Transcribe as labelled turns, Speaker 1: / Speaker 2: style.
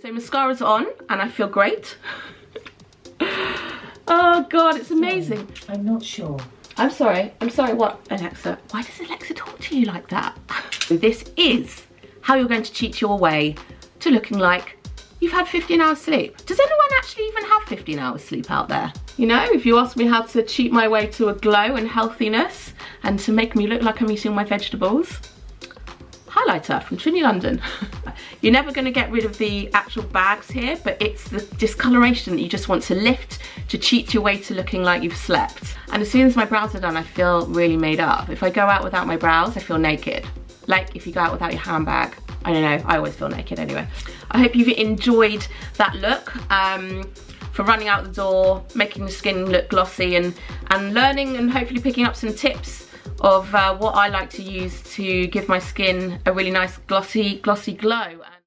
Speaker 1: So mascara's on and I feel great. Oh God, it's amazing.
Speaker 2: I'm not sure.
Speaker 1: I'm sorry, what, Alexa? Why does Alexa talk to you like that? This is how you're going to cheat your way to looking like you've had 15 hours sleep. Does anyone actually even have 15 hours sleep out there? You know, if you ask me how to cheat my way to a glow and healthiness and to make me look like I'm eating my vegetables, highlighter from Trinny London. You're never going to get rid of the actual bags here, but it's the discoloration that you just want to lift to cheat your way to looking like you've slept. And as soon as my brows are done, I feel really made up. If I go out without my brows, I feel naked. Like if you go out without your handbag, I don't know, I always feel naked anyway. I hope you've enjoyed that look. For running out the door, making the skin look glossy and learning and hopefully picking up some tips of what I like to use to give my skin a really nice glossy glow.